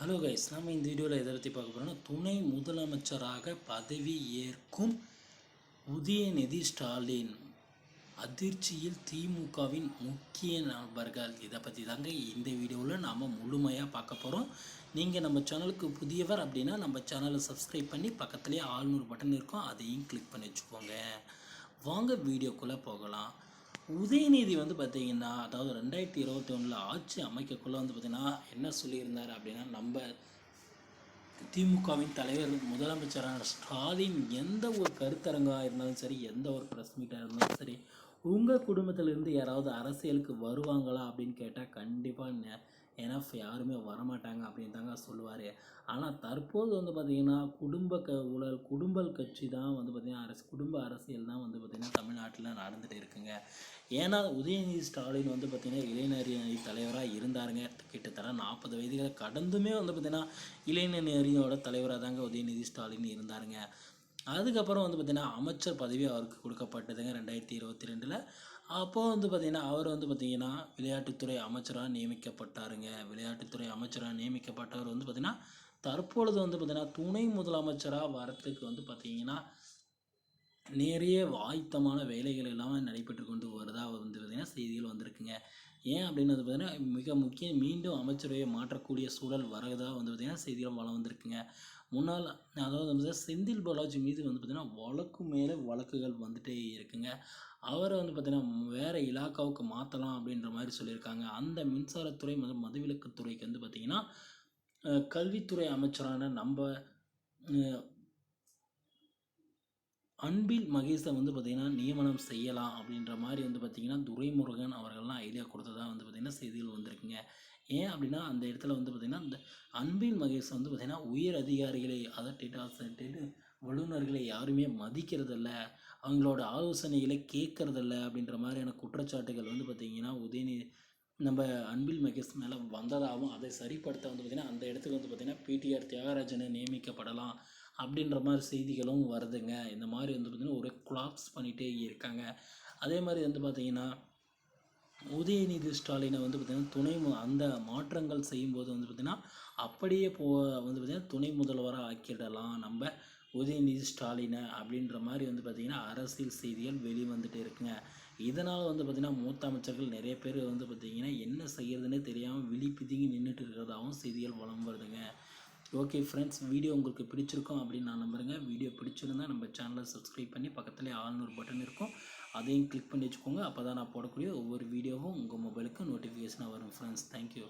Hello guys, நம்ம இந்த வீடியோவில் எதை பற்றி பார்க்க போகிறோம்னா, துணை முதலமைச்சராக பதவி ஏற்கும் உதயநிதி ஸ்டாலின் அதிர்ச்சியில் திமுகவின் முக்கிய நபர்கள். இதை பற்றி தாங்க இந்த வீடியோவில் நாம் முழுமையாக பார்க்க போகிறோம். நீங்கள் நம்ம சேனலுக்கு புதியவர் அப்படின்னா நம்ம சேனலை சப்ஸ்கிரைப் பண்ணி பக்கத்துலேயே ஆல்னூர் பட்டன் இருக்கும், அதையும் கிளிக் பண்ணி வச்சுக்கோங்க. வாங்க வீடியோக்குள்ளே போகலாம். உதயநிதி பார்த்திங்கன்னா, அதாவது 2021 ஆட்சி அமைக்கக்குள்ளே பார்த்திங்கன்னா என்ன சொல்லியிருந்தார் அப்படின்னா, நம்ம திமுகவின் தலைவர் முதலமைச்சரான ஸ்டாலின் எந்த ஒரு கருத்தரங்காக இருந்தாலும் சரி, எந்த ஒரு ப்ரெஸ் மீட்டாக இருந்தாலும் சரி, உங்கள் குடும்பத்திலேருந்து யாராவது அரசியலுக்கு வருவாங்களா அப்படின்னு கேட்டால் கண்டிப்பாக எனஃப் யாருமே வரமாட்டாங்க அப்படின்னு தாங்க சொல்லுவார். ஆனால் தற்போது பார்த்திங்கன்னா குடும்பல் கட்சி தான் பார்த்திங்கன்னா குடும்ப அரசியல் தான் பார்த்திங்கன்னா தமிழ்நாட்டில் நடந்துகிட்டு இருக்குங்க. ஏன்னா உதயநிதி ஸ்டாலின் பார்த்திங்கன்னா இளைஞர் அணி தலைவராக இருந்தாருங்க. கிட்டத்தட்ட 40 வயதுகளை கடந்துமே பார்த்திங்கன்னா இளைஞர் அணியோட தலைவராக தாங்க உதயநிதி ஸ்டாலின் இருந்தாருங்க. அதுக்கப்புறம் பார்த்திங்கன்னா அமைச்சர் பதவி அவருக்கு கொடுக்கப்பட்டதுங்க 2022. அப்போது பார்த்திங்கன்னா அவர் பார்த்திங்கன்னா விளையாட்டுத்துறை அமைச்சராக நியமிக்கப்பட்டாருங்க. விளையாட்டுத்துறை அமைச்சராக நியமிக்கப்பட்டவர் பார்த்திங்கன்னா தற்பொழுது பார்த்திங்கன்னா துணை முதலமைச்சராக வரத்துக்கு பார்த்திங்கன்னா நிறைய ஆயத்தமான வேலைகள் எல்லாம் நடைபெற்று கொண்டு வருதா பார்த்திங்கன்னா செய்திகள் வந்திருக்குங்க. ஏன் அப்படின்னு பார்த்திங்கன்னா மிக முக்கியம், மீண்டும் அமைச்சரவையை மாற்றக்கூடிய சூழல் வரதா பார்த்திங்கன்னா செய்திகள் வளம் வந்திருக்குங்க. முன்னால் அதாவது செந்தில் பாலாஜி மீது பார்த்திங்கன்னா வழக்கு மேலே வழக்குகள் வந்துட்டே இருக்குங்க. அவரை பார்த்திங்கன்னா வேறு இலாக்காவுக்கு மாற்றலாம் அப்படின்ற மாதிரி சொல்லியிருக்காங்க. அந்த மின்சாரத்துறை மதுவிலக்குத்துறைக்கு பார்த்திங்கன்னா கல்வித்துறை அமைச்சரான நம்ம அன்பில் மகேஷை பார்த்திங்கன்னா நியமனம் செய்யலாம் அப்படின்ற மாதிரி பார்த்திங்கன்னா துரைமுருகன் அவர்கள்லாம் ஐடியா கொடுத்ததாக பார்த்திங்கன்னா செய்திகள் வந்திருக்குங்க. ஏன் அப்படின்னா அந்த இடத்துல பார்த்திங்கன்னா இந்த அன்பில் மகேஷ் பார்த்திங்கன்னா உயர் அதிகாரிகளை அதட்டிட்டு வல்லுநர்களை யாருமே மதிக்கிறதில்ல, அவங்களோட ஆலோசனைகளை கேட்கறதில்ல அப்படின்ற மாதிரியான குற்றச்சாட்டுகள் பார்த்திங்கன்னா உதயநிதி நம்ம அன்பில் மகேஷ் மேலே வந்ததாகவும் அதை சரிப்படுத்த பார்த்திங்கன்னா அந்த இடத்துக்கு பார்த்திங்கன்னா பிடிஆர் தியாகராஜனை நியமிக்கப்படலாம் அப்படின்ற மாதிரி செய்திகளும் வருதுங்க. இந்த மாதிரி பார்த்திங்கன்னா ஒரே கொலாப்ஸ் பண்ணிகிட்டே இருக்காங்க. அதே மாதிரி பார்த்திங்கன்னா உதயநிதி ஸ்டாலினை பார்த்திங்கன்னா துணை அந்த மாற்றங்கள் செய்யும்போது பார்த்திங்கன்னா அப்படியே பார்த்திங்கன்னா துணை முதல்வராக ஆக்கிடலாம் நம்ம உதயநிதி ஸ்டாலினை அப்படின்ற மாதிரி பார்த்திங்கன்னா அரசியல் செய்திகள் வெளிவந்துட்டு இருக்குங்க. இதனால் பார்த்திங்கன்னா மூத்த அமைச்சர்கள் நிறைய பேர் பார்த்திங்கன்னா என்ன செய்கிறதுனே தெரியாமல் விழிப்பிதுங்கி நின்றுட்டு இருக்கிறதாகவும் செய்திகள் வலம் வருதுங்க. ஓகே ஃப்ரெண்ட்ஸ், வீடியோ உங்களுக்கு பிடிச்சிருக்கும் அப்படின்னு நான் நம்புகிறேங்க. வீடியோ பிடிச்சிருந்தா நம்ம சேனலை சப்ஸ்கிரைப் பண்ணி பக்கத்துலேயே ஆல்னு ஒரு பட்டன் இருக்கும், அதையும் கிளிக் பண்ணி வச்சுக்கோங்க. அப்போ தான் நான் போடக்கூடிய ஒவ்வொரு வீடியோவும் உங்கள் மொபைலுக்கு நோட்டிஃபிகேஷனாக வரும் ஃப்ரெண்ட்ஸ். தேங்க்யூ.